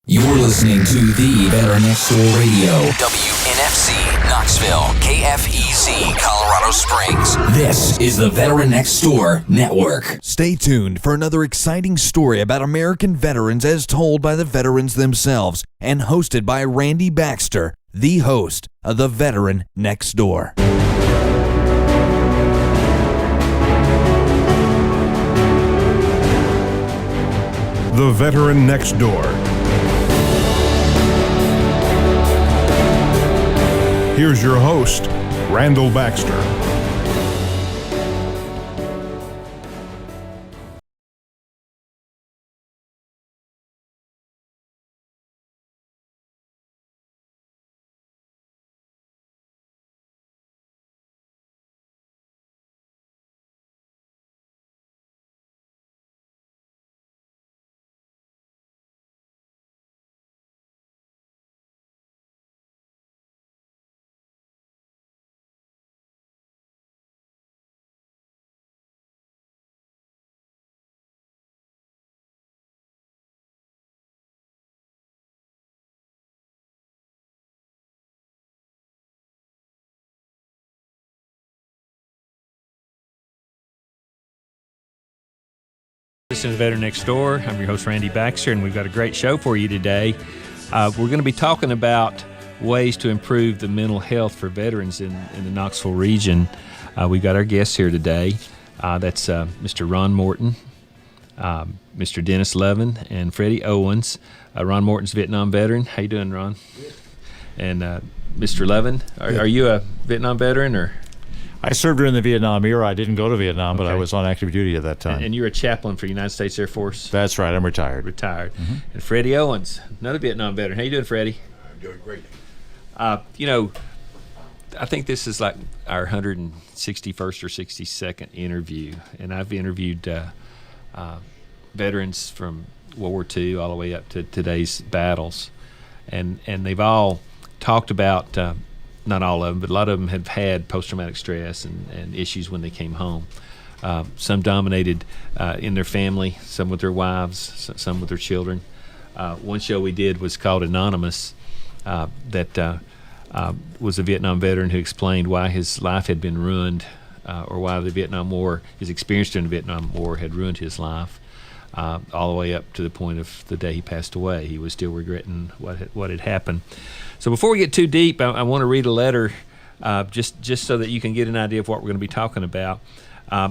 You're listening to the Better Next Door Radio. WNFC, Knoxville, KFEZ, Colorado Springs. This is the Veteran Next Door Network. Stay tuned for another exciting story about American veterans as told by the veterans themselves and hosted by Randy Baxter, the host of the Veteran Next Door. The Veteran Next Door. Here's your host, Randall Baxter. This is Veteran Next Door. I'm your host, Randy Baxter, and we've got a great show for you today. We're going to be talking about ways to improve the mental health for veterans in the Knoxville region. We've got our guests here today. That's Mr. Ron Morton, Mr. Dennis Levin, and Freddie Owens. Ron Morton's a Vietnam veteran. How you doing, Ron? Good. And Mr. Levin, are you a Vietnam veteran or? I served during the Vietnam era. I didn't go to Vietnam, but Okay. I was on active duty at that time. And you're a chaplain for United States Air Force? That's right. I'm retired. Mm-hmm. And Freddie Owens, another Vietnam veteran. How you doing, Freddie? I'm doing great. I think this is like our 161st or 62nd interview, and I've interviewed veterans from World War II all the way up to today's battles, and they've all talked about, not all of them, but a lot of them have had post-traumatic stress and issues when they came home. Some dominated in their family, some with their wives, some with their children. One show we did was called Anonymous, that was a Vietnam veteran who explained why his life had been ruined, or why the Vietnam War, his experience during the Vietnam War had ruined his life, all the way up to the point of the day he passed away. He was still regretting what had happened. So before we get too deep, I want to read a letter just so that you can get an idea of what we're going to be talking about.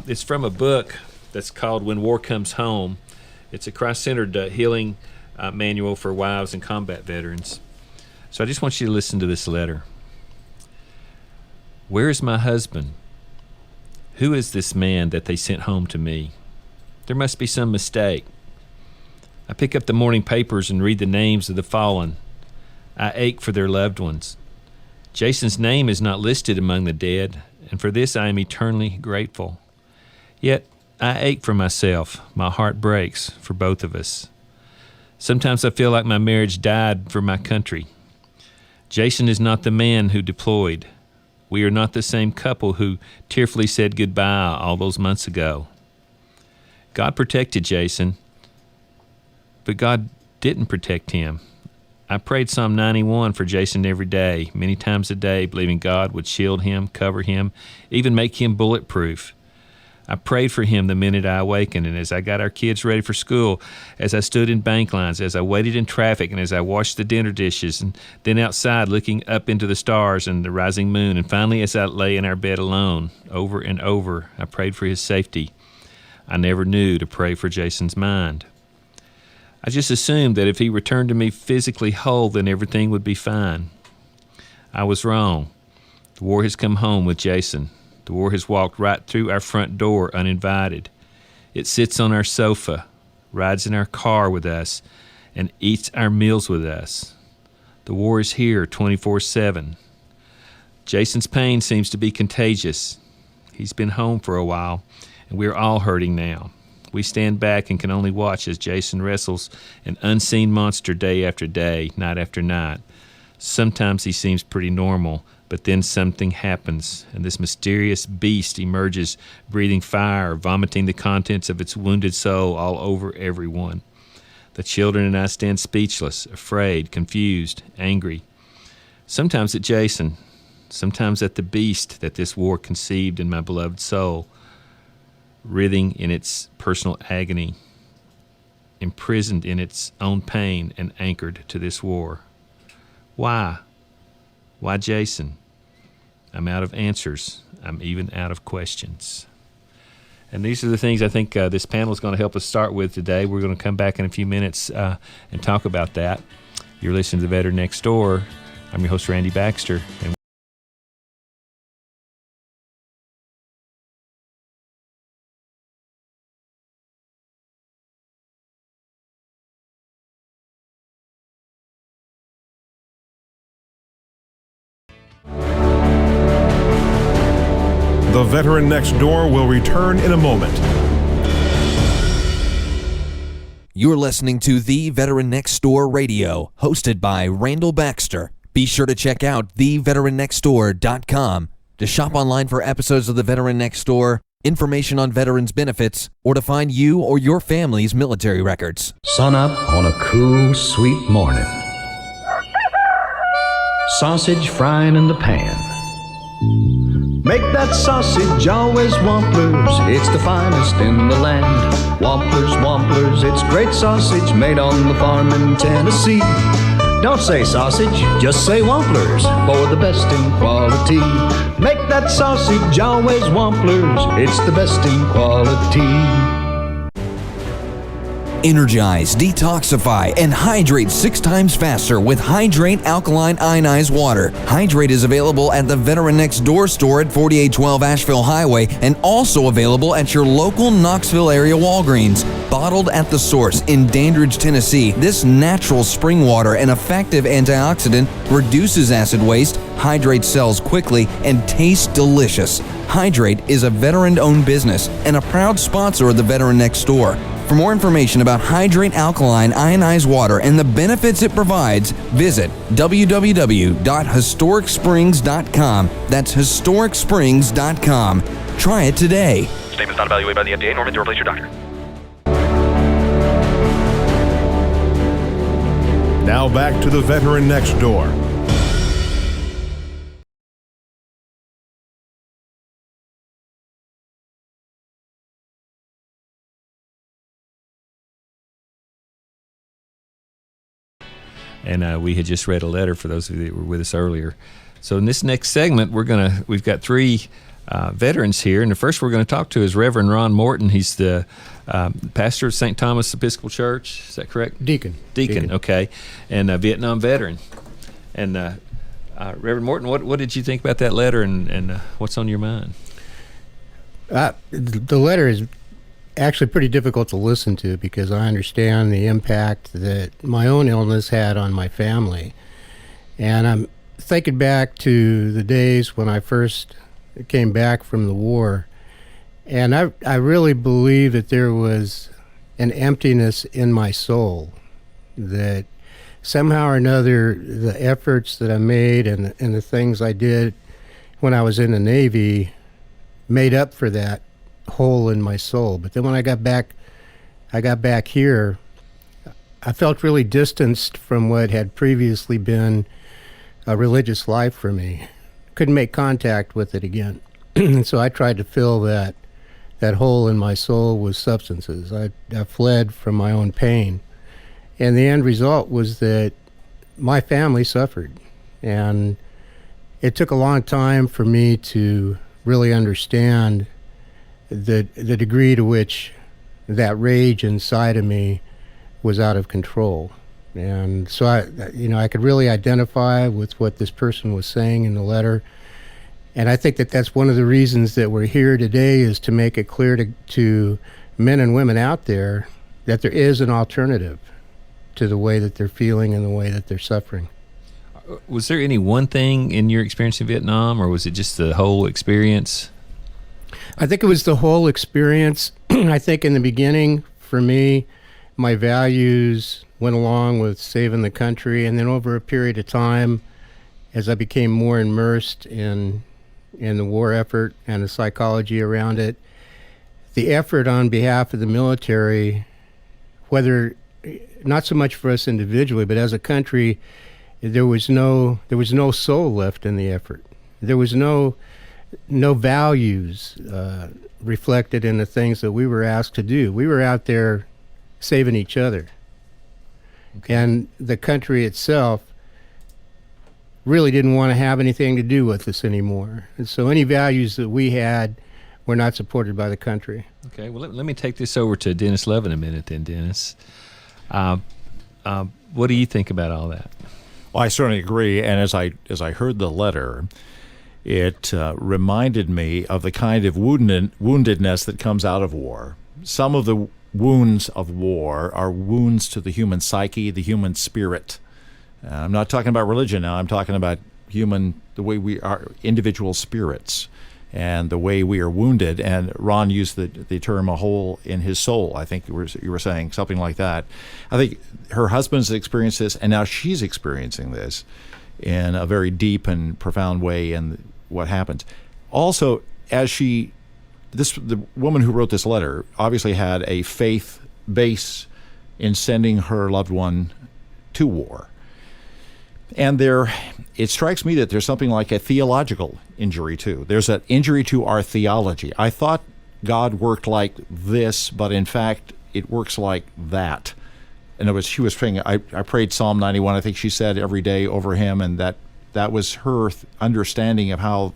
It's from a book that's called When War Comes Home. It's a Christ-centered healing manual for wives and combat veterans. So I just want you to listen to this letter. Where is my husband? Who is this man that they sent home to me? There must be some mistake. I pick up the morning papers and read the names of the fallen. I ache for their loved ones. Jason's name is not listed among the dead, and for this I am eternally grateful. Yet I ache for myself. My heart breaks for both of us. Sometimes I feel like my marriage died for my country. Jason is not the man who deployed. We are not the same couple who tearfully said goodbye all those months ago. God protected Jason, but God didn't protect him. I prayed Psalm 91 for Jason every day, many times a day, believing God would shield him, cover him, even make him bulletproof. I prayed for him the minute I awakened, and as I got our kids ready for school, as I stood in bank lines, as I waited in traffic, and as I washed the dinner dishes, and then outside looking up into the stars and the rising moon, and finally as I lay in our bed alone, over and over, I prayed for his safety. I never knew to pray for Jason's mind. I just assumed that if he returned to me physically whole, then everything would be fine. I was wrong. The war has come home with Jason. The war has walked right through our front door uninvited. It sits on our sofa, rides in our car with us, and eats our meals with us. The war is here 24/7. Jason's pain seems to be contagious. He's been home for a while, and we're all hurting now. We stand back and can only watch as Jason wrestles an unseen monster day after day, night after night. Sometimes he seems pretty normal, but then something happens, and this mysterious beast emerges, breathing fire, vomiting the contents of its wounded soul all over everyone. The children and I stand speechless, afraid, confused, angry. Sometimes at Jason, sometimes at the beast that this war conceived in my beloved soul, writhing in its personal agony, imprisoned in its own pain and anchored to this war. Why? Why Jason? I'm out of answers. I'm even out of questions. And these are the things I think this panel is going to help us start with today. We're going to come back in a few minutes and talk about that. You're listening to The Veteran Next Door. I'm your host, Randy Baxter. And The Veteran Next Door will return in a moment. You're listening to The Veteran Next Door Radio, hosted by Randall Baxter. Be sure to check out theveterannextdoor.com to shop online for episodes of The Veteran Next Door, information on veterans benefits, or to find you or your family's military records. Sun up on a cool, sweet morning. Sausage frying in the pan. Make that sausage always Wamplers. It's the finest in the land. Wamplers, Wamplers, it's great sausage made on the farm in Tennessee. Don't say sausage, just say Wamplers for the best in quality. Make that sausage always Wamplers. It's the best in quality. Energize, detoxify, and hydrate 6 times faster with Hydrate Alkaline Ionized Water. Hydrate is available at the Veteran Next Door store at 4812 Asheville Highway and also available at your local Knoxville area Walgreens. Bottled at the source in Dandridge, Tennessee, this natural spring water and effective antioxidant reduces acid waste, hydrates cells quickly, and tastes delicious. Hydrate is a veteran-owned business and a proud sponsor of the Veteran Next Door. For more information about Hydrate Alkaline Ionized Water and the benefits it provides, visit www.historicsprings.com. That's historicsprings.com. Try it today. Statements not evaluated by the FDA nor meant to replace your doctor. Now back to The Veteran Next Door. And we had just read a letter for those of you that were with us earlier. So in this next segment, we've got 3 veterans here, and the first we're going to talk to is Reverend Ron Morton. He's the pastor of St. Thomas Episcopal Church. Is that correct? Deacon. Okay, and a Vietnam veteran. And Reverend Morton, what did you think about that letter, and what's on your mind? The letter is actually pretty difficult to listen to because I understand the impact that my own illness had on my family. And I'm thinking back to the days when I first came back from the war, and I really believe that there was an emptiness in my soul, that somehow or another the efforts that I made and the things I did when I was in the Navy made up for that hole in my soul. But then when I got back here, I felt really distanced from what had previously been a religious life for me. Couldn't make contact with it again. And so I tried to fill that hole in my soul with substances. I fled from my own pain. And the end result was that my family suffered. And it took a long time for me to really understand the degree to which that rage inside of me was out of control. And so I could really identify with what this person was saying in the letter. And I think that that's one of the reasons that we're here today, is to make it clear to men and women out there that there is an alternative to the way that they're feeling and the way that they're suffering. Was there any one thing in your experience in Vietnam, or was it just the whole experience? I think it was the whole experience. I think in the beginning, for me, my values went along with saving the country, and then over a period of time, as I became more immersed in the war effort and the psychology around it, the effort on behalf of the military, whether not so much for us individually, but as a country, there was no soul left in the effort. There was no values reflected in the things that we were asked to do. We were out there saving each other. Okay. And the country itself really didn't want to have anything to do with us anymore. And so any values that we had were not supported by the country. Okay, well, let me take this over to Dennis Love in a minute then, Dennis. What do you think about all that? Well, I certainly agree. And as I heard the letter, it reminded me of the kind of woundedness that comes out of war. Some of the wounds of war are wounds to the human psyche, the human spirit. I'm not talking about religion now. I'm talking about the way we are, individual spirits, and the way we are wounded. And Ron used the term "a hole in his soul." I think you were saying something like that. I think her husband's experienced this, and now she's experiencing this in a very deep and profound way. And what happens also, the woman who wrote this letter obviously had a faith base in sending her loved one to war. And it strikes me that there's something like a theological injury too. There's an injury to our theology. I thought God worked like this, but in fact, it works like that. In other words, she was praying. I prayed Psalm 91. I think she said every day over him, and that was her understanding of how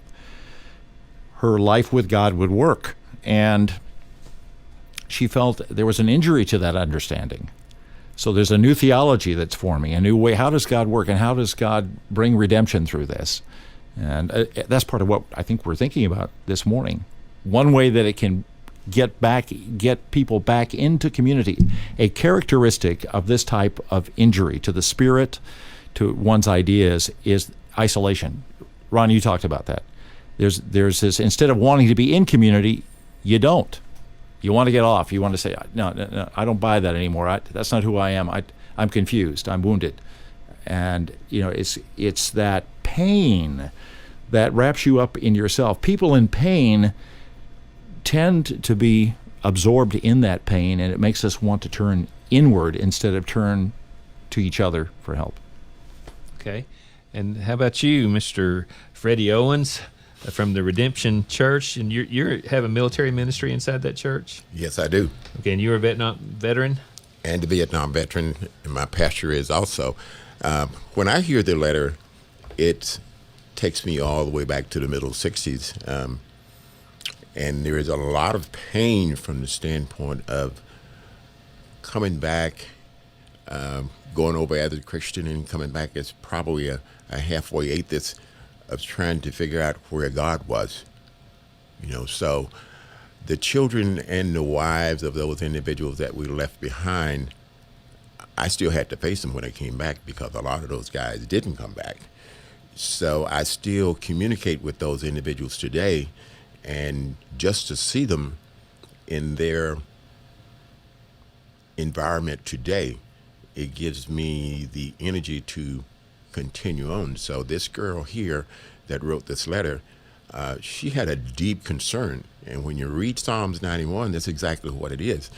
her life with God would work. And she felt there was an injury to that understanding. So there's a new theology that's forming, a new way. How does God work, and how does God bring redemption through this? And that's part of what I think we're thinking about this morning. One way that it can get people back into community. A characteristic of this type of injury to the spirit, to one's ideas, is isolation. Ron, you talked about that. There's this, instead of wanting to be in community, you don't. You want to get off. You want to say, no, I don't buy that anymore. That's not who I am. I'm confused. I'm wounded. And, it's that pain that wraps you up in yourself. People in pain tend to be absorbed in that pain, and it makes us want to turn inward instead of turn to each other for help. Okay. And how about you, Mr. Freddie Owens? From the Redemption Church, and you have a military ministry inside that church? Yes, I do. Okay, and you're a Vietnam veteran? And a Vietnam veteran, and my pastor is also. When I hear the letter, it takes me all the way back to the middle 60s. And there is a lot of pain from the standpoint of coming back, going over as a Christian and coming back as probably a halfway atheist, of trying to figure out where God was. So the children and the wives of those individuals that we left behind, I still had to face them when I came back, because a lot of those guys didn't come back. So I still communicate with those individuals today, and just to see them in their environment today, it gives me the energy to continue on. So this girl here that wrote this letter, she had a deep concern. And when you read Psalms 91, that's exactly what it is.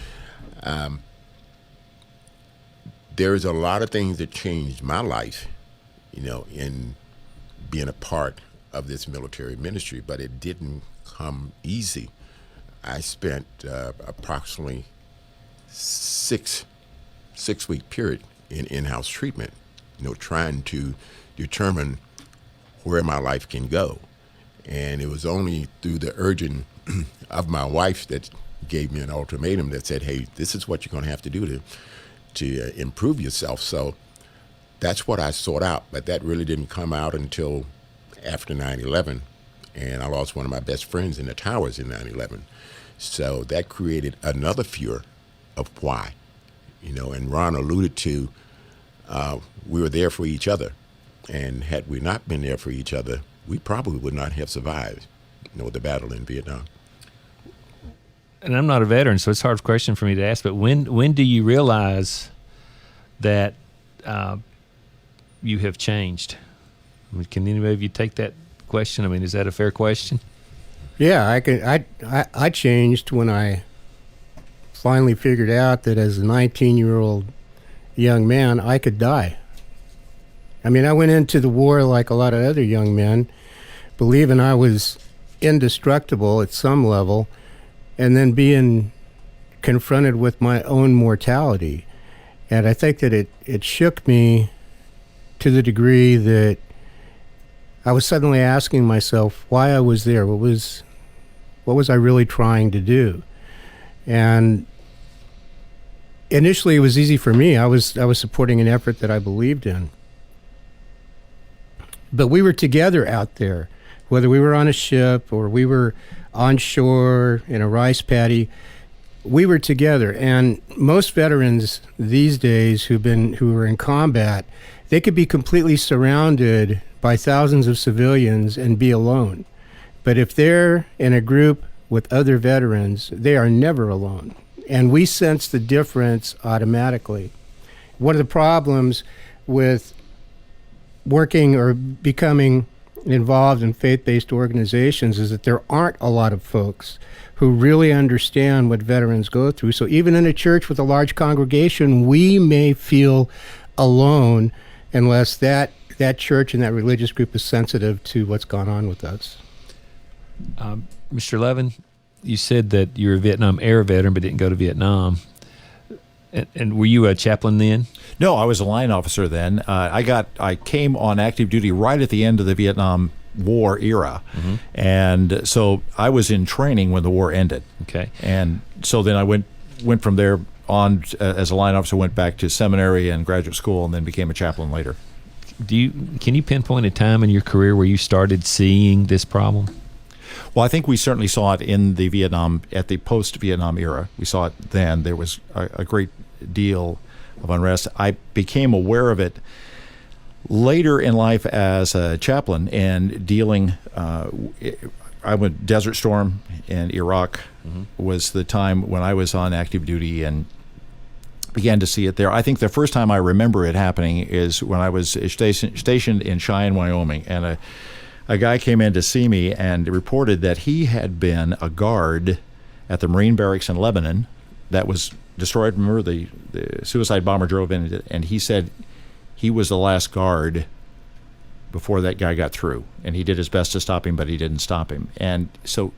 There's a lot of things that changed my life, in being a part of this military ministry, but it didn't come easy. I spent approximately six-week period in in-house treatment, trying to determine where my life can go. And it was only through the urging of my wife that gave me an ultimatum that said, hey, this is what you're going to have to do to improve yourself. So that's what I sought out. But that really didn't come out until after 9/11. And I lost one of my best friends in the towers in 9/11. So that created another fear of why. And Ron alluded to, we were there for each other. And had we not been there for each other, we probably would not have survived, the battle in Vietnam. And I'm not a veteran, so it's a hard question for me to ask, but when do you realize that you have changed? Can any of you take that question? Is that a fair question? Yeah, I changed when I finally figured out that as a 19-year-old young man, I could die. I mean, I went into the war like a lot of other young men, believing I was indestructible at some level, and then being confronted with my own mortality. And I think that it shook me to the degree that I was suddenly asking myself why I was there. What was I really trying to do? And initially, it was easy for me. I was supporting an effort that I believed in. But we were together out there, whether we were on a ship or we were on shore in a rice paddy. We were together, and most veterans these days who are in combat, they could be completely surrounded by thousands of civilians and be alone. But if they're in a group with other veterans, they are never alone. And we sense the difference automatically. One of the problems with working or becoming involved in faith-based organizations is that there aren't a lot of folks who really understand what veterans go through. So even in a church with a large congregation, we may feel alone unless that church and that religious group is sensitive to what's gone on with us. Mr. Levin, you said that you were a Vietnam era veteran but didn't go to Vietnam. And were you a chaplain then? No, I was a line officer then. I came on active duty right at the end of the Vietnam War era, and so I was in training when the war ended. Okay, and so then I went from there on as a line officer, went back to seminary and graduate school, and then became a chaplain later. Can you pinpoint a time in your career where you started seeing this problem? Well, I think we certainly saw it in the at the post-Vietnam era. We saw it then. There was a great deal of unrest. I became aware of it later in life as a chaplain and dealing. I went Desert Storm in Iraq was the time when I was on active duty and began to see it there. I think the first time I remember it happening is when I was stationed in Cheyenne, Wyoming, and a guy came in to see me and reported that he had been a guard at the Marine barracks in Lebanon that was destroyed. Remember, the suicide bomber drove in, and he said he was the last guard before that guy got through. And he did his best to stop him, but he didn't stop him. And so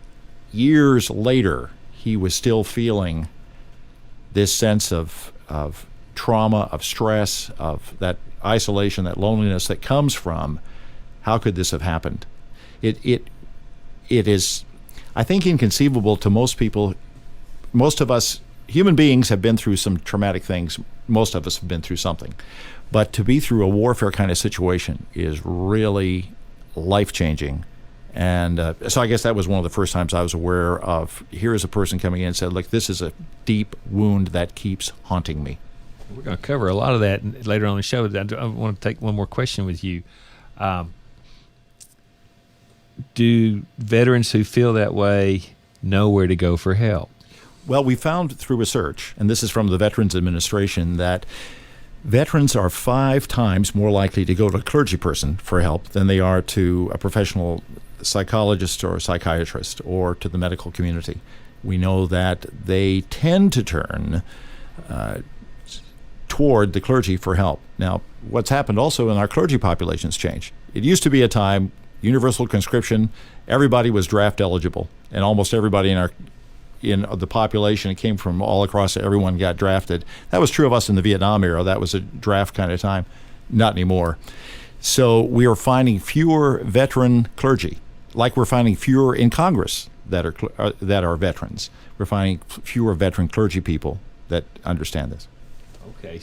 years later, he was still feeling this sense of trauma, of stress, of that isolation, that loneliness that comes from how could this have happened? It is, I think, inconceivable to most people. Most of us, human beings, have been through some traumatic things. Most of us have been through something. But to be through a warfare kind of situation is really life-changing. And so I guess that was one of the first times I was aware of, here is a person coming in and said, look, this is a deep wound that keeps haunting me. We're going to cover a lot of that later on in the show. I want to take one more question with you. Do veterans who feel that way know where to go for help? Well, we found through research, and this is from the Veterans Administration, that veterans are 5 times more likely to go to a clergy person for help than they are to a professional psychologist or a psychiatrist or to the medical community. We know that they tend to turn toward the clergy for help. Now, what's happened also in our clergy population's changed. It used to be a time, universal conscription, everybody was draft eligible, and almost everybody in the population, it came from all across, everyone got drafted. That was true of us in the Vietnam era. That was a draft kind of time. Not anymore. So we are finding fewer veteran clergy, like we're finding fewer in Congress that are veterans. We're finding fewer veteran clergy people that understand this. Okay,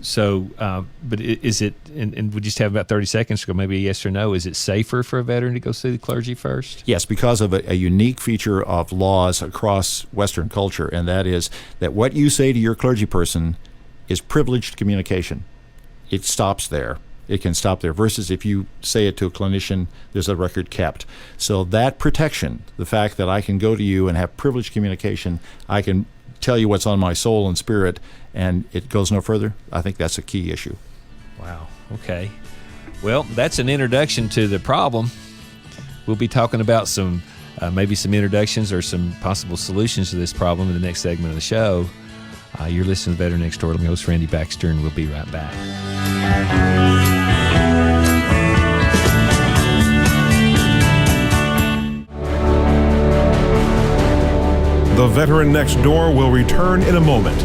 but is it, and we just have about 30 seconds to go, maybe a yes or no, is it safer for a veteran to go see the clergy first? Yes, because of a unique feature of laws across Western culture, and that is that what you say to your clergy person is privileged communication. It stops there. It can stop there, versus if you say it to a clinician, there's a record kept. So that protection, the fact that I can go to you and have privileged communication, I can tell you what's on my soul and spirit, and it goes no further, I think that's a key issue. Wow. Okay. Well, that's an introduction to the problem. We'll be talking about some maybe some introductions or some possible solutions to this problem in the next segment of the show. You're listening to Veteran Next Door. I'm your host, Randy Baxter, and we'll be right back. The Veteran Next Door will return in a moment.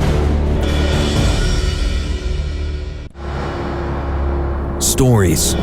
Stories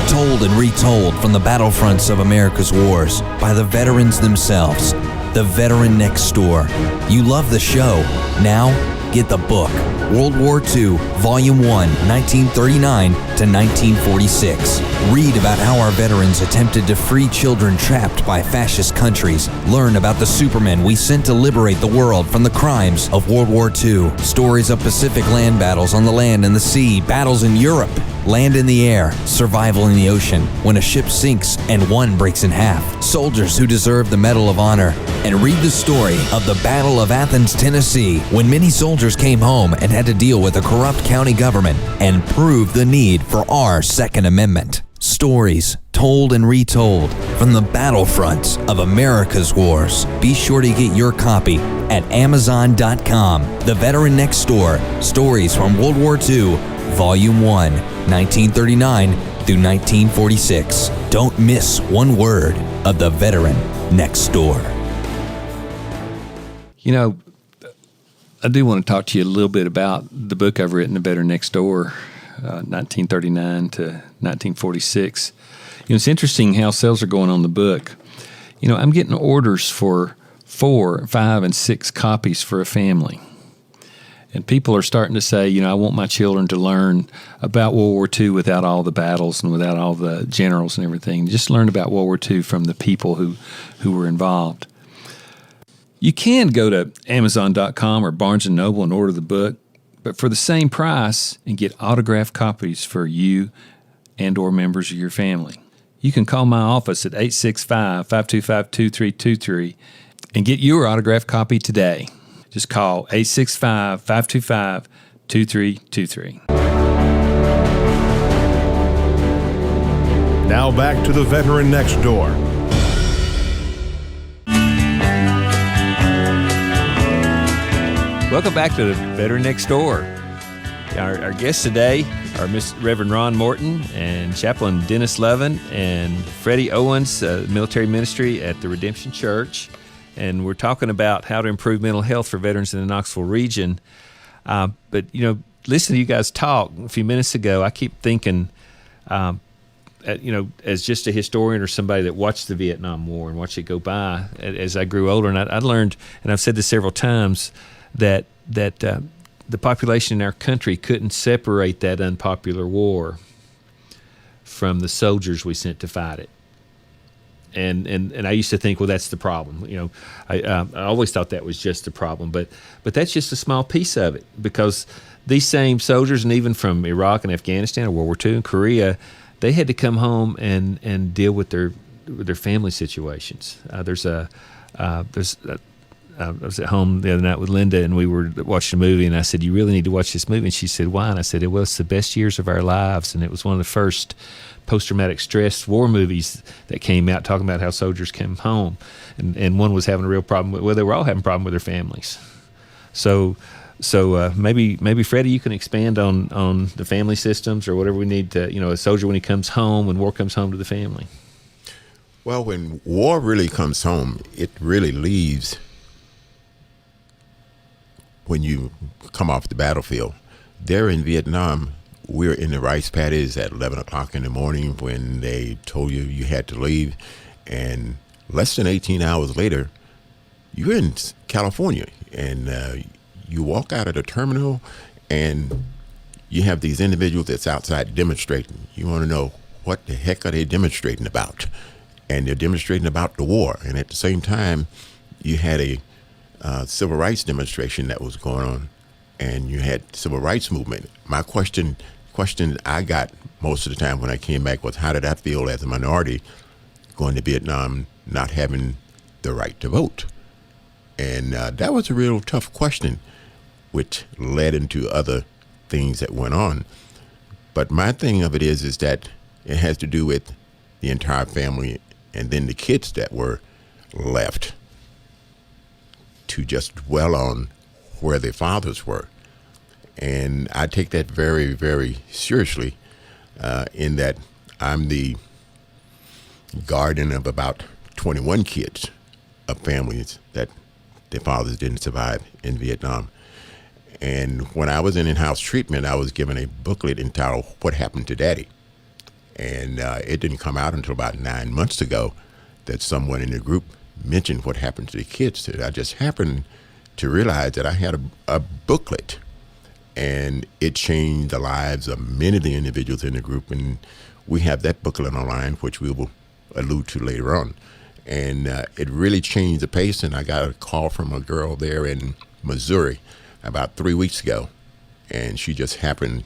told and retold from the battlefronts of America's wars by the veterans themselves. The Veteran Next Door. You love the show. Now, get the book. World War II, Volume 1, 1939 to 1946. Read about how our veterans attempted to free children trapped by fascist countries. Learn about the supermen we sent to liberate the world from the crimes of World War II. Stories of Pacific land battles on the land and the sea, battles in Europe, land in the air, survival in the ocean, when a ship sinks and one breaks in half, soldiers who deserve the Medal of Honor, and read the story of the Battle of Athens, Tennessee, when many soldiers came home and had to deal with a corrupt county government and prove the need for our Second Amendment. Stories told and retold from the battlefronts of America's wars. Be sure to get your copy at Amazon.com. The Veteran Next Door. Stories from World War II, Volume 1, 1939 through 1946. Don't miss one word of The Veteran Next Door. You know, I do want to talk to you a little bit about the book I've written, The Veteran Next Door, 1939 to 1946. You know, it's interesting how sales are going on the book. You know, I'm getting orders for 4, 5, and 6 copies for a family. And people are starting to say, you know, I want my children to learn about World War II without all the battles and without all the generals and everything. Just learn about World War II from the people who were involved. You can go to Amazon.com or Barnes & Noble and order the book, but for the same price and get autographed copies for you and or members of your family. You can call my office at 865-525-2323 and get your autographed copy today. Just call 865-525-2323. Now back to the Veteran Next Door. Welcome back to the Veteran Next Door. Our guests today are Reverend Ron Morton and Chaplain Dennis Levin and Freddie Owens, military ministry at the Redemption Church. And we're talking about how to improve mental health for veterans in the Knoxville region. But, you know, listening to you guys talk a few minutes ago, I keep thinking, you know, as just a historian or somebody that watched the Vietnam War and watched it go by, as I grew older, and I learned, and I've said this several times, that the population in our country couldn't separate that unpopular war from the soldiers we sent to fight it. And I used to think, well, that's the problem. You know, I always thought that was just the problem, but that's just a small piece of it, because these same soldiers, and even from Iraq and Afghanistan or World War II and Korea, they had to come home and deal with their family situations. I was at home the other night with Linda, and we were watching a movie, and I said, you really need to watch this movie. And she said, why? And I said, well, it's the best years of our lives, and it was one of the first post-traumatic stress war movies that came out talking about how soldiers came home. And one was having a real problem. Well, they were all having a problem with their families. So maybe Freddie, you can expand on the family systems or whatever we need to, you know, a soldier when he comes home, when war comes home to the family. Well, when war really comes home, it really leaves when you come off the battlefield. There in Vietnam, we're in the rice paddies at 11 o'clock in the morning when they told you had to leave. And less than 18 hours later, you're in California. And you walk out of the terminal and you have these individuals that's outside demonstrating. You want to know, what the heck are they demonstrating about? And they're demonstrating about the war. And at the same time, you had a civil rights demonstration that was going on, and you had civil rights movement. My question I got most of the time when I came back was, how did I feel as a minority going to Vietnam, not having the right to vote? And that was a real tough question, which led into other things that went on. But my thing of it is that it has to do with the entire family, and then the kids that were left to just dwell on where their fathers were. And I take that very, very seriously in that I'm the guardian of about 21 kids of families that their fathers didn't survive in Vietnam. And when I was in in-house treatment, I was given a booklet entitled What Happened to Daddy? And it didn't come out until about 9 months ago that someone in the group mentioned what happened to the kids. I just happened to realize that I had a booklet, and it changed the lives of many of the individuals in the group. And we have that booklet online, which we will allude to later on. And it really changed the pace. And I got a call from a girl there in Missouri about 3 weeks ago, and she just happened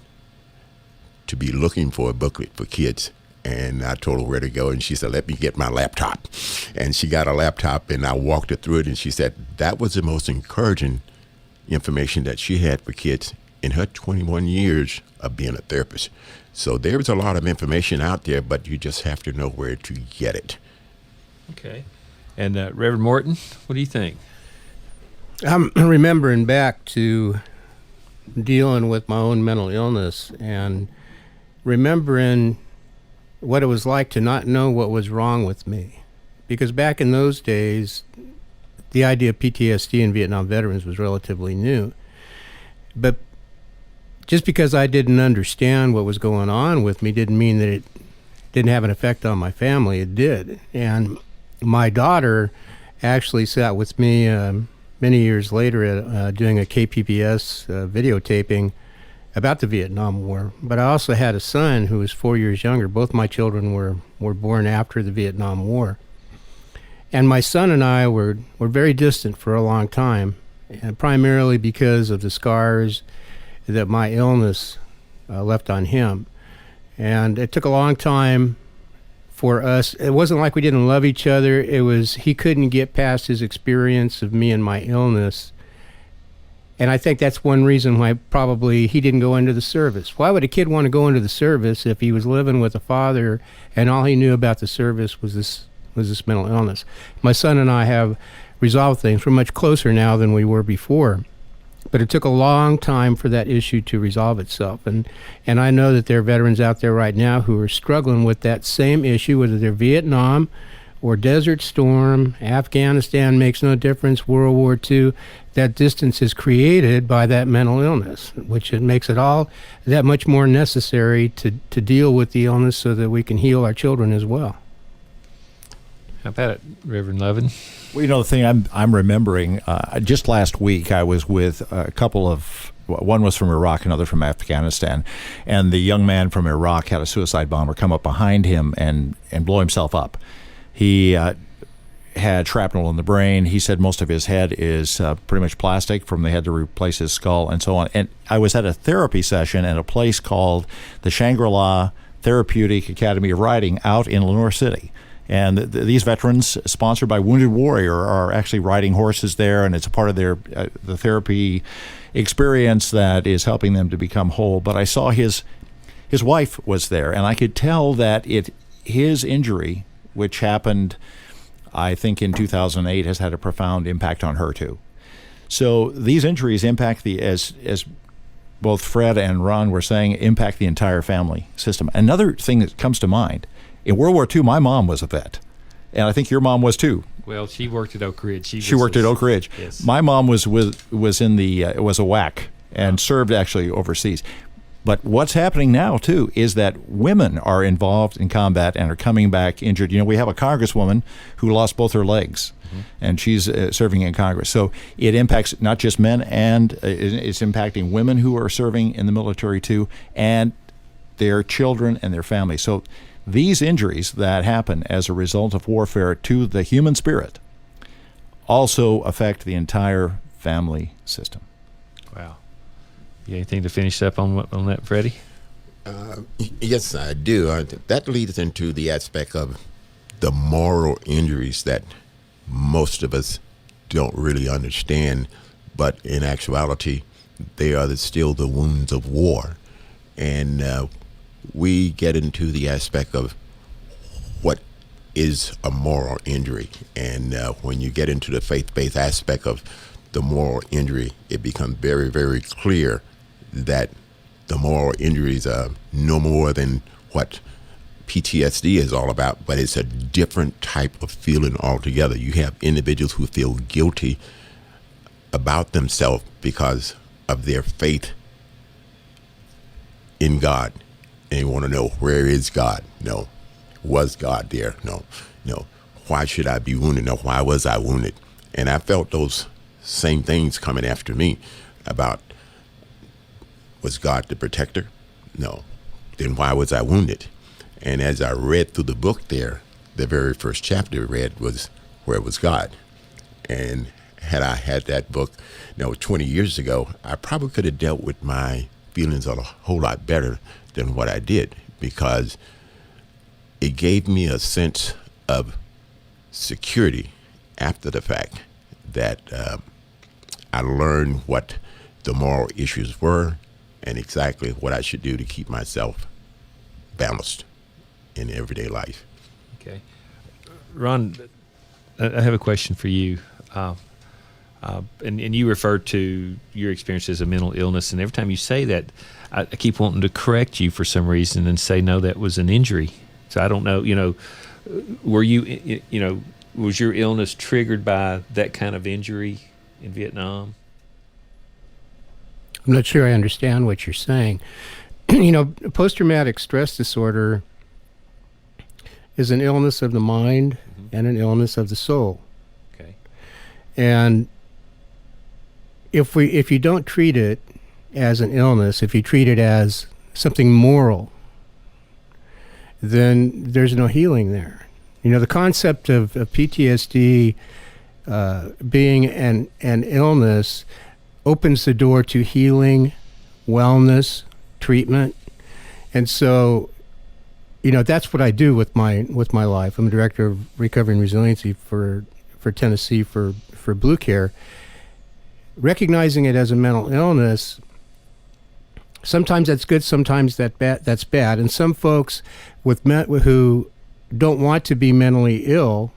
to be looking for a booklet for kids. And I told her where to go, and she said, let me get my laptop. And she got a laptop, and I walked her through it, and she said that was the most encouraging information that she had for kids in her 21 years of being a therapist. So there's a lot of information out there, but you just have to know where to get it. Okay. And Reverend Morton, what do you think? I'm remembering back to dealing with my own mental illness and remembering what it was like to not know what was wrong with me. Because back in those days, the idea of PTSD in Vietnam veterans was relatively new. But just because I didn't understand what was going on with me didn't mean that it didn't have an effect on my family. It did. And my daughter actually sat with me many years later doing a KPBS videotaping about the Vietnam War. But I also had a son who was 4 years younger. Both my children were born after the Vietnam War. And my son and I were very distant for a long time, and primarily because of the scars that my illness left on him. And it took a long time for us. It wasn't like we didn't love each other. It was he couldn't get past his experience of me and my illness. And I think that's one reason why probably he didn't go into the service. Why would a kid want to go into the service if he was living with a father and all he knew about the service was this mental illness? My son and I have resolved things. We're much closer now than we were before. But it took a long time for that issue to resolve itself. And I know that there are veterans out there right now who are struggling with that same issue, whether they're Vietnam or Desert Storm, Afghanistan, makes no difference, World War II. That distance is created by that mental illness, which it makes it all that much more necessary to deal with the illness so that we can heal our children as well. How about it, Reverend Levin? Well, you know, the thing I'm remembering, just last week I was with a couple of, one was from Iraq, another from Afghanistan, and the young man from Iraq had a suicide bomber come up behind him and blow himself up. He had shrapnel in the brain. He said most of his head is pretty much plastic from they had to replace his skull and so on. And I was at a therapy session at a place called the Shangri-La Therapeutic Academy of Riding out in Lenore City. And these veterans, sponsored by Wounded Warrior, are actually riding horses there, and it's a part of their the therapy experience that is helping them to become whole. But I saw his wife was there, and I could tell that his injury, which happened, I think, in 2008, has had a profound impact on her too. So these injuries impact as both Fred and Ron were saying, impact the entire family system. Another thing that comes to mind. In World War II, my mom was a vet, and I think your mom was too. Well, she worked at Oak Ridge. She worked at Oak Ridge. Yes. My mom was in the was a WAC and served actually overseas. But what's happening now too is that women are involved in combat and are coming back injured. You know, we have a congresswoman who lost both her legs, and she's serving in Congress. So it impacts not just men, and it's impacting women who are serving in the military too, and their children and their families. So these injuries that happen as a result of warfare to the human spirit also affect the entire family system. Wow. You anything to finish up on that, Freddie? Yes, I do. That leads into the aspect of the moral injuries that most of us don't really understand, but in actuality, they are still the wounds of war. And we get into the aspect of what is a moral injury. And when you get into the faith-based aspect of the moral injury, it becomes very, very clear that the moral injuries are no more than what PTSD is all about, but it's a different type of feeling altogether. You have individuals who feel guilty about themselves because of their faith in God. And you want to know, where is God? No. Was God there? No. No. Why should I be wounded? No. Why was I wounded? And I felt those same things coming after me about, was God the protector? No. Then why was I wounded? And as I read through the book there, the very first chapter I read was, where was God? And had I had that book, 20 years ago, I probably could have dealt with my feelings a whole lot better than what I did, because it gave me a sense of security after the fact that I learned what the moral issues were and exactly what I should do to keep myself balanced in everyday life. Okay. Ron, I have a question for you. And you referred to your experience as a mental illness, and every time you say that, I keep wanting to correct you for some reason and say, no, that was an injury. So I don't know, were you, was your illness triggered by that kind of injury in Vietnam? I'm not sure I understand what you're saying. Post-traumatic stress disorder is an illness of the mind and an illness of the soul. Okay. And if you don't treat it as an illness, if you treat it as something moral, then there's no healing there. The concept of PTSD being an illness opens the door to healing, wellness, treatment. And so, that's what I do with my life. I'm a director of recovery and resiliency for Tennessee for Blue Care. Recognizing it as a mental illness, sometimes that's good, sometimes that's bad. And some folks who don't want to be mentally ill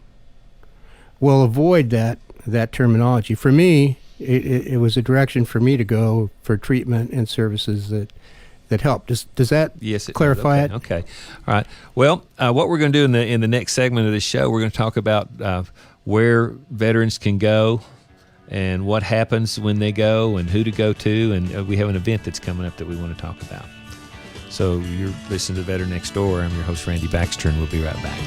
will avoid that terminology. For me, it was a direction for me to go for treatment and services that help. Does that clarify it? Okay. All right. Well, what we're going to do in the next segment of this show, we're going to talk about where veterans can go and what happens when they go and who to go to, and we have an event that's coming up that we want to talk about. So you're listening to Veteran Next Door. I'm your host, Randy Baxter, and we'll be right back.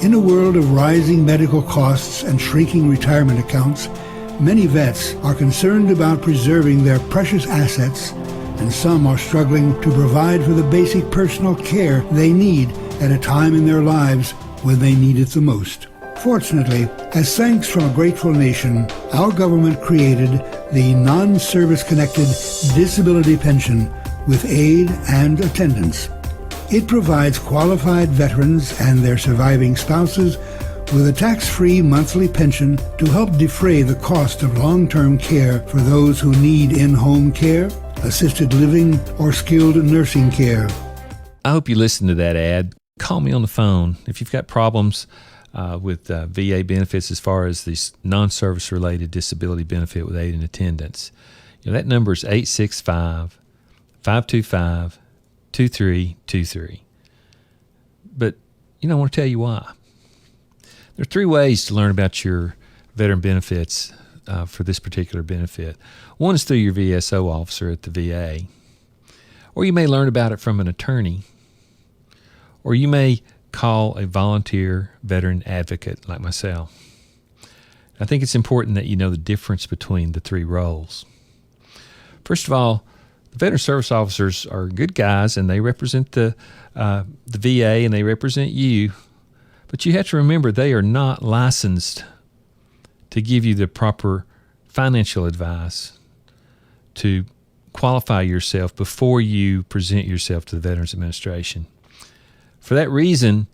In a world of rising medical costs and shrinking retirement accounts, many vets are concerned about preserving their precious assets, and some are struggling to provide for the basic personal care they need at a time in their lives when they need it the most. Fortunately, as thanks from a grateful nation, our government created the non-service connected disability pension with aid and attendance. It provides qualified veterans and their surviving spouses with a tax-free monthly pension to help defray the cost of long-term care for those who need in-home care, assisted living, or skilled nursing care. I hope you listened to that ad. Call me on the phone if you've got problems with VA benefits as far as this non-service related disability benefit with aid and attendance. That number is 865-525-2323. But I want to tell you why. There are 3 ways to learn about your veteran benefits for this particular benefit. One is through your VSO officer at the VA, or you may learn about it from an attorney, or you may call a volunteer veteran advocate like myself. I think it's important that you know the difference between the 3 roles. First of all, the veteran service officers are good guys, and they represent the VA, and they represent you. But you have to remember, they are not licensed to give you the proper financial advice to qualify yourself before you present yourself to the Veterans Administration. For that reason,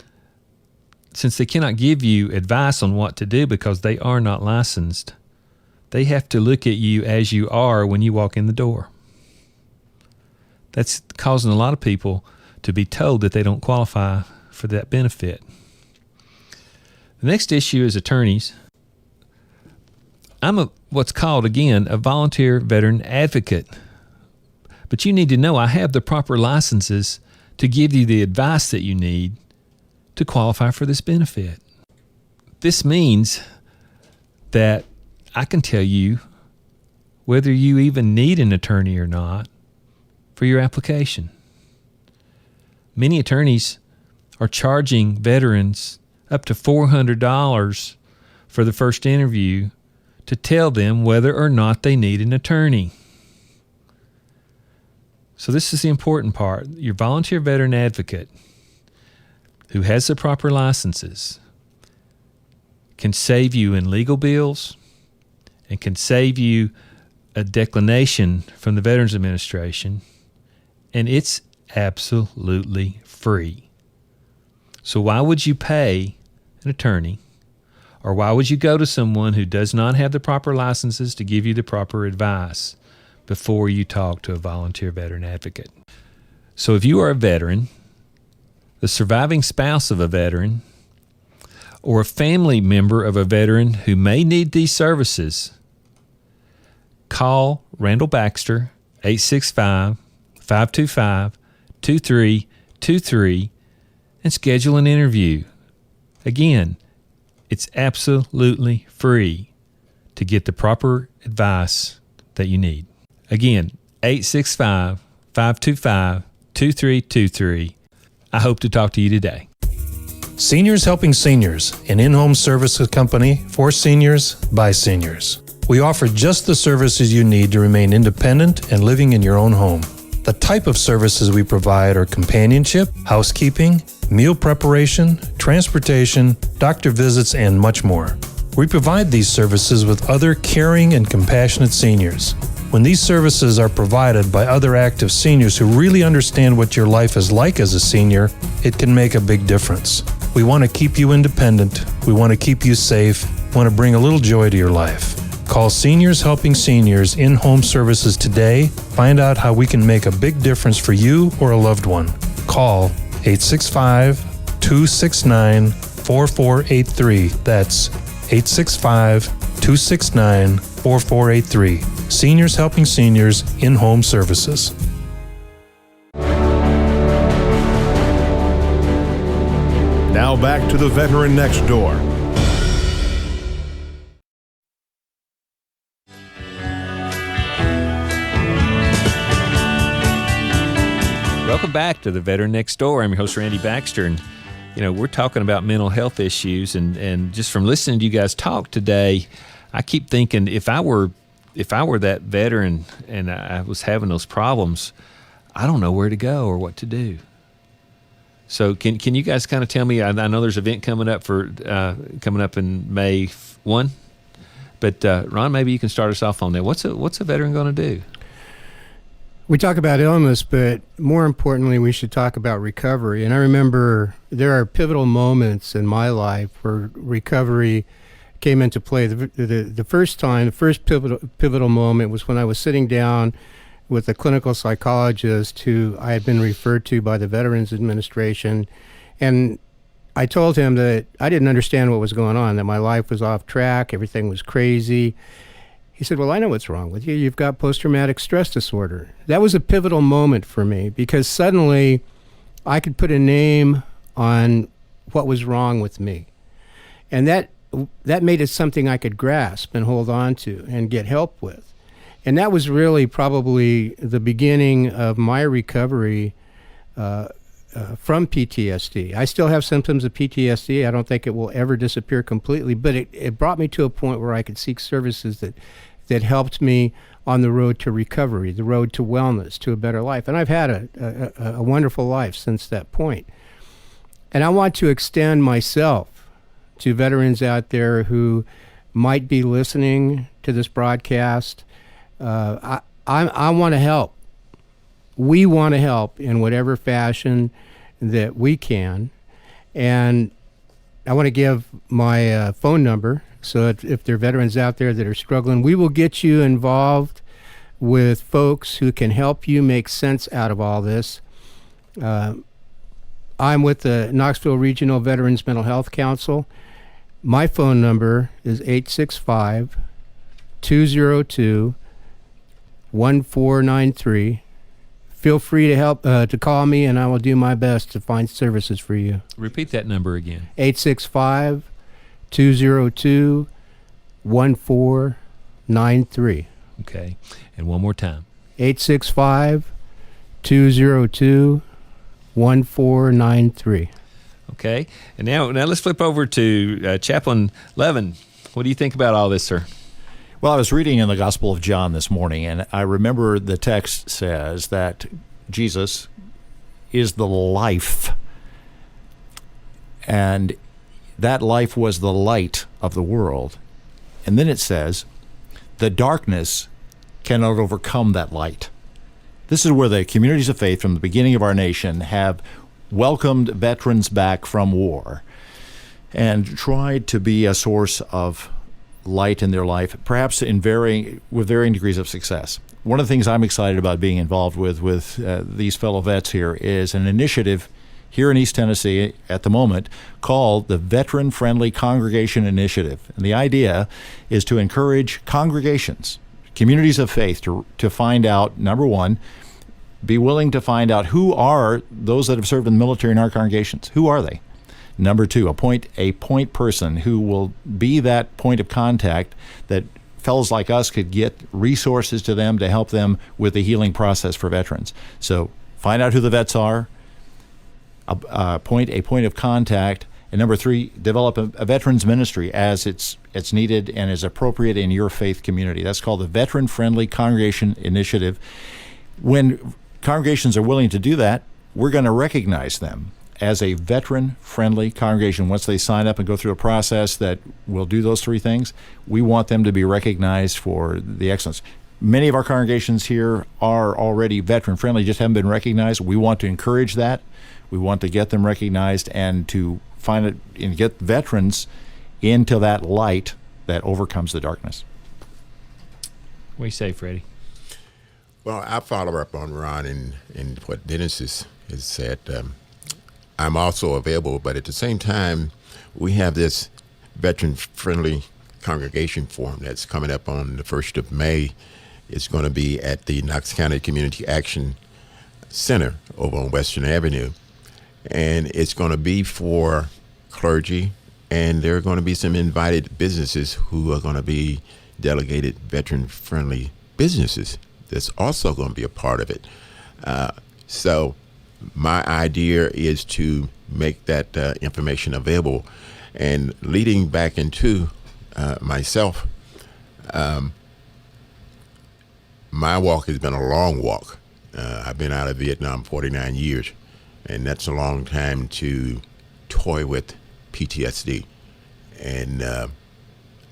since they cannot give you advice on what to do because they are not licensed, they have to look at you as you are when you walk in the door. That's causing a lot of people to be told that they don't qualify for that benefit. The next issue is attorneys. I'm what's called, again, a volunteer veteran advocate. But you need to know I have the proper licenses to give you the advice that you need to qualify for this benefit. This means that I can tell you whether you even need an attorney or not for your application. Many attorneys are charging veterans up to $400 for the first interview to tell them whether or not they need an attorney. So this is the important part. Your volunteer veteran advocate who has the proper licenses can save you in legal bills and can save you a declination from the Veterans Administration, and it's absolutely free. So why would you pay an attorney, or why would you go to someone who does not have the proper licenses to give you the proper advice before you talk to a volunteer veteran advocate? So if you are a veteran, the surviving spouse of a veteran, or a family member of a veteran who may need these services, call Randall Baxter, 865-525-2323, and schedule an interview. Again, it's absolutely free to get the proper advice that you need. Again, 865-525-2323. I hope to talk to you today. Seniors Helping Seniors, an in-home service company for seniors by seniors. We offer just the services you need to remain independent and living in your own home. The type of services we provide are companionship, housekeeping, meal preparation, transportation, doctor visits, and much more. We provide these services with other caring and compassionate seniors. When these services are provided by other active seniors who really understand what your life is like as a senior, it can make a big difference. We want to keep you independent. We want to keep you safe. We want to bring a little joy to your life. Call Seniors Helping Seniors in-home services today. Find out how we can make a big difference for you or a loved one. Call 865-269-4483. That's 865-269-4483. Seniors Helping Seniors in-home services. Now back to the Veteran Next Door. Welcome back to the Veteran Next Door. I'm your host, Randy Baxter, and we're talking about mental health issues, and just from listening to you guys talk today, I keep thinking if I were that veteran and I was having those problems, I don't know where to go or what to do. So can you guys kind of tell me? I know there's an event coming up in May 1, but Ron, maybe you can start us off on that. What's a veteran going to do? We talk about illness, but more importantly, we should talk about recovery. And I remember there are pivotal moments in my life where recovery came into play. The first pivotal moment was when I was sitting down with a clinical psychologist who I had been referred to by the Veterans Administration. And I told him that I didn't understand what was going on, that my life was off track, everything was crazy. He said, well, I know what's wrong with you. You've got post-traumatic stress disorder. That was a pivotal moment for me because suddenly I could put a name on what was wrong with me. And that made it something I could grasp and hold on to and get help with. And that was really probably the beginning of my recovery from PTSD. I still have symptoms of PTSD. I don't think it will ever disappear completely, but it brought me to a point where I could seek services that helped me on the road to recovery, the road to wellness, to a better life. And I've had a wonderful life since that point. And I want to extend myself to veterans out there who might be listening to this broadcast. I want to help. We want to help in whatever fashion that we can. And I want to give my phone number so if there are veterans out there that are struggling, we will get you involved with folks who can help you make sense out of all this. I'm with the Knoxville Regional Veterans Mental Health Council. My phone number is 865-202-1493. Feel free to call me, and I will do my best to find services for you. Repeat that number again. 865-202-1493. Okay. And one more time. 865-202-1493. Okay. And now let's flip over to Chaplain Levin. What do you think about all this, sir? Well, I was reading in the Gospel of John this morning, and I remember the text says that Jesus is the life, and that life was the light of the world. And then it says, the darkness cannot overcome that light. This is where the communities of faith from the beginning of our nation have welcomed veterans back from war and tried to be a source of light in their life, perhaps with varying degrees of success. One of the things I'm excited about being involved with these fellow vets here is an initiative here in East Tennessee at the moment called the Veteran Friendly Congregation Initiative. And the idea is to encourage congregations, communities of faith, to find out, number one, be willing to find out who are those that have served in the military in our congregations. Who are they? Number two, appoint a point person who will be that point of contact that fellows like us could get resources to them to help them with the healing process for veterans. So find out who the vets are, appoint a point of contact, and number three, develop a veterans ministry as it's needed and is appropriate in your faith community. That's called the Veteran Friendly Congregation Initiative. When congregations are willing to do that, we're going to recognize them as a veteran-friendly congregation. Once they sign up and go through a process that will do those three things, we want them to be recognized for the excellence. Many of our congregations here are already veteran-friendly, just haven't been recognized. We want to encourage that. We want to get them recognized and to find it and get veterans into that light that overcomes the darkness. What do you say, Freddie? Well, I follow up on Ron and what Dennis has said. I'm also available, but at the same time, we have this veteran-friendly congregation forum that's coming up on the 1st of May. It's going to be at the Knox County Community Action Center over on Western Avenue. And it's going to be for clergy, and there are going to be some invited businesses who are going to be delegated veteran-friendly businesses. That's also going to be a part of it. So my idea is to make that information available. And leading back into myself, my walk has been a long walk. I've been out of Vietnam 49 years, and that's a long time to toy with PTSD. And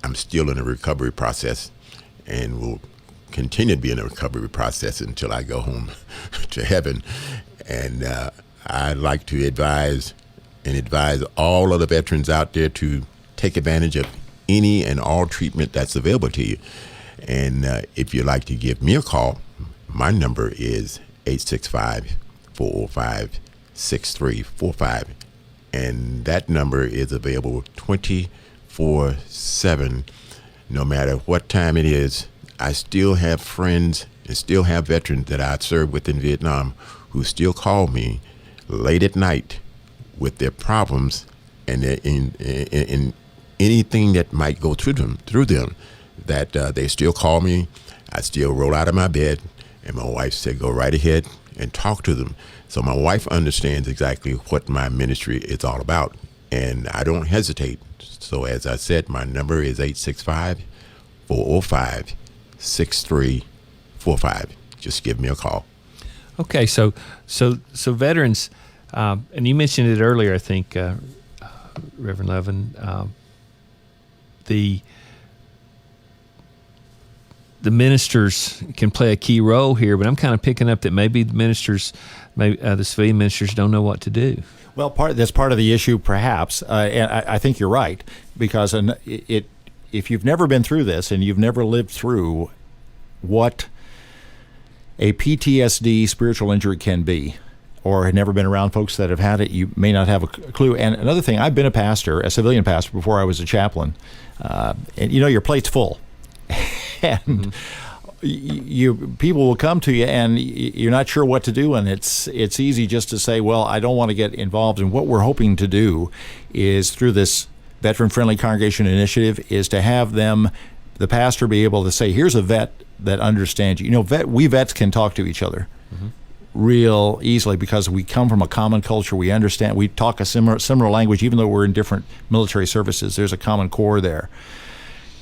I'm still in a recovery process and will continue to be in a recovery process until I go home to heaven. And I'd like to advise all of the veterans out there to take advantage of any and all treatment that's available to you. And if you'd like to give me a call, my number is 865-405-6345. And that number is available 24/7, no matter what time it is. I still have friends and still have veterans that I served with in Vietnam who still call me late at night with their problems and in anything that might go through them, that they still call me. I still roll out of my bed, and my wife said, go right ahead and talk to them. So my wife understands exactly what my ministry is all about, and I don't hesitate. So as I said, my number is 865-405-6345. Just give me a call. Okay, so veterans, and you mentioned it earlier, I think, Reverend Levin, the ministers can play a key role here, but I'm kind of picking up that maybe the ministers, the civilian ministers, don't know what to do. Well, that's part of the issue, perhaps, and I think you're right, because if you've never been through this and you've never lived through what a PTSD spiritual injury can be, or had never been around folks that have had it, you may not have a clue. And another thing, I've been a pastor, a civilian pastor, before I was a chaplain. And your plate's full. And people will come to you and you're not sure what to do, and it's easy just to say, well, I don't want to get involved. And what we're hoping to do is, through this veteran-friendly congregation initiative, is to have the pastor be able to say, here's a vet that understands you. We vets can talk to each other real easily because we come from a common culture. We understand, we talk a similar language, even though we're in different military services. There's a common core there.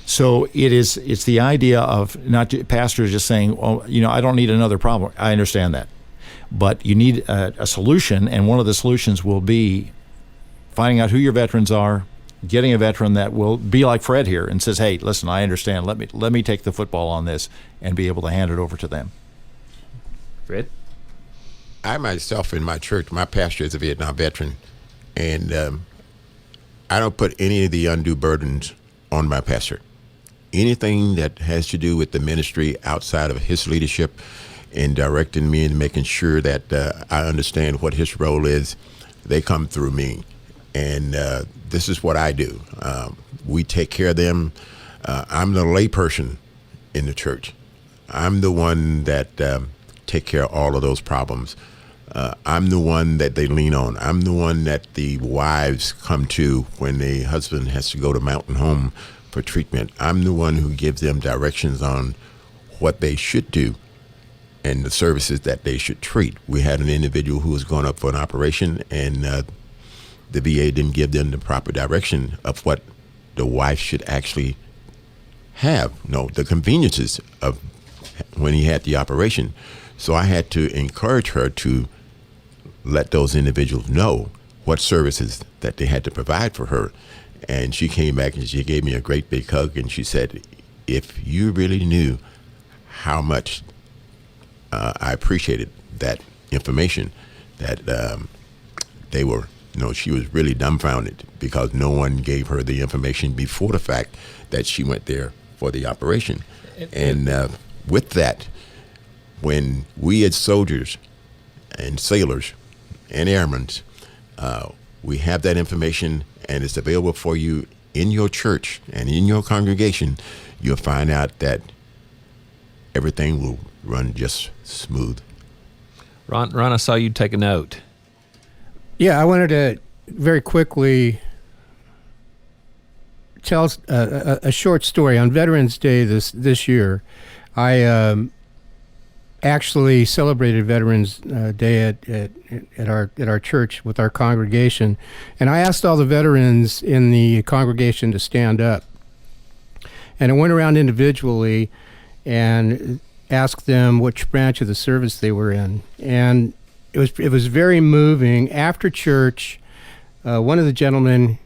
So it's the idea of not pastors just saying, oh, I don't need another problem. I understand that. But you need a solution, and one of the solutions will be finding out who your veterans are, getting a veteran that will be like Fred here and says, hey, listen, I understand. Let me take the football on this and be able to hand it over to them. Fred? I myself, in my church, my pastor is a Vietnam veteran, and I don't put any of the undue burdens on my pastor. Anything that has to do with the ministry outside of his leadership and directing me and making sure that I understand what his role is, they come through me. And this is what I do. We take care of them. I'm the layperson in the church. I'm the one that take care of all of those problems. I'm the one that they lean on. I'm the one that the wives come to when the husband has to go to Mountain Home for treatment. I'm the one who gives them directions on what they should do and the services that they should treat. We had an individual who was going up for an operation, and the VA didn't give them the proper direction of what the wife should actually have, the conveniences of when he had the operation. So I had to encourage her to let those individuals know what services that they had to provide for her. And she came back and she gave me a great big hug, and she said, if you really knew how much I appreciated that information, that they were, she was really dumbfounded because no one gave her the information before the fact that she went there for the operation. And with that, when we as soldiers and sailors and airmen, we have that information and it's available for you in your church and in your congregation, you'll find out that everything will run just smooth. Ron, I saw you take a note. Yeah, I wanted to very quickly tell a short story. On Veterans Day this year, I actually celebrated Veterans Day at our church with our congregation, and I asked all the veterans in the congregation to stand up. And I went around individually and asked them which branch of the service they were in, and it was very moving. After church, one of the gentlemen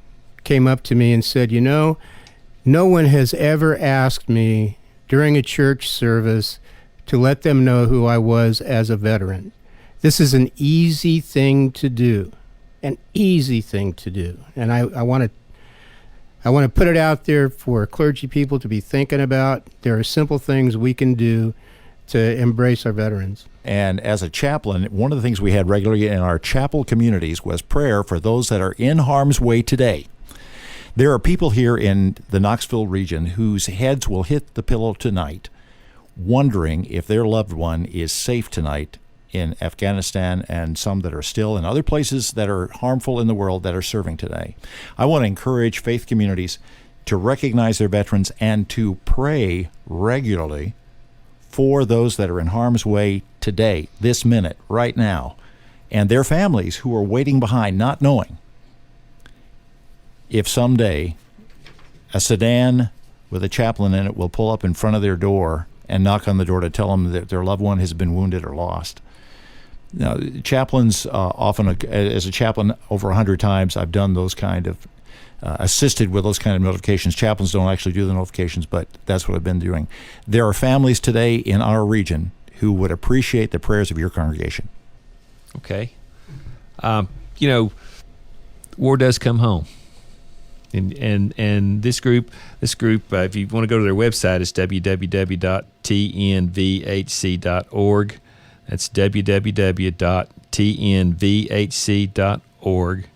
came up to me and said, no one has ever asked me during a church service to let them know who I was as a veteran. This is an easy thing to do, and I want to put it out there for clergy people to be thinking about. There are simple things we can do to embrace our veterans. And as a chaplain, one of the things we had regularly in our chapel communities was prayer for those that are in harm's way today. There are people here in the Knoxville region whose heads will hit the pillow tonight wondering if their loved one is safe tonight in Afghanistan, and some that are still in other places that are harmful in the world that are serving today. I want to encourage faith communities to recognize their veterans and to pray regularly for those that are in harm's way today, this minute, right now, and their families who are waiting behind, not knowing if someday a sedan with a chaplain in it will pull up in front of their door and knock on the door to tell them that their loved one has been wounded or lost. Now, chaplains often, as a chaplain over 100 times, I've done those kind of, assisted with those kind of notifications. Chaplains don't actually do the notifications, but that's what I've been doing. There are families today in our region who would appreciate the prayers of your congregation. Okay. War does come home. And this group, if you want to go to their website, it's www.tnvhc.org. That's www.tnvhc.org. TNVHC.org.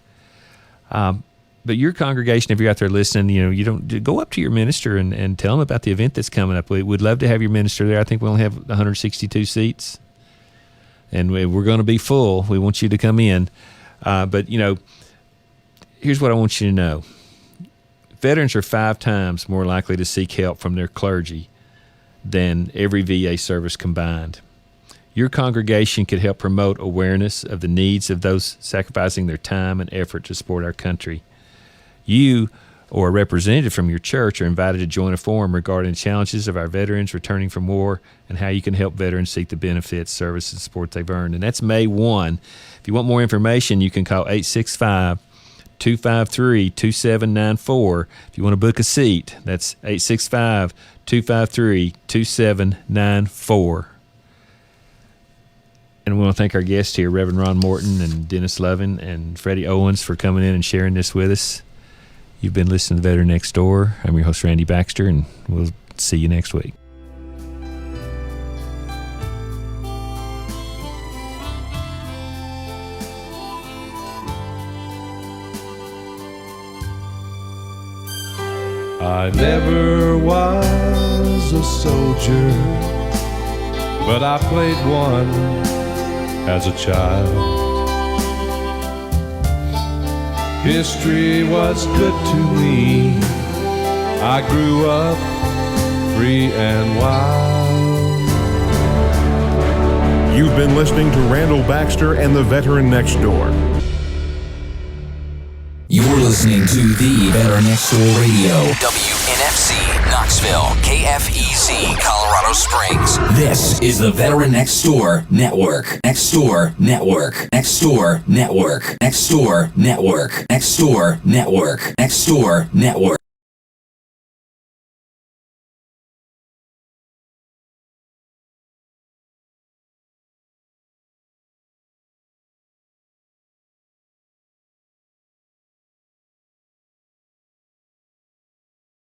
But your congregation, if you're out there listening, you don't go up to your minister and tell them about the event that's coming up. We'd love to have your minister there. I think we only have 162 seats, and we're going to be full. We want you to come in. But here's what I want you to know. Veterans are 5 times more likely to seek help from their clergy than every VA service combined. Your congregation could help promote awareness of the needs of those sacrificing their time and effort to support our country. You or a representative from your church are invited to join a forum regarding the challenges of our veterans returning from war and how you can help veterans seek the benefits, service, and support they've earned. And that's May 1. If you want more information, you can call 865-253-2794. If you want to book a seat, that's 865-253-2794. And we want to thank our guests here, Reverend Ron Morton and Dennis Lovin and Freddie Owens, for coming in and sharing this with us. You've been listening to Veteran Next Door. I'm your host, Randy Baxter, and we'll see you next week. I never was a soldier, but I played one as a child. History was good to me. I grew up free and wild. You've been listening to Randall Baxter and the Veteran Next Door. You're listening to the Veteran Next Door Radio. WNFC, Knoxville, KFEZ, Colorado Springs. This is the Veteran Next Door Network. Next Door Network. Next Door Network. Next Door Network. Next Door Network. Next Door Network.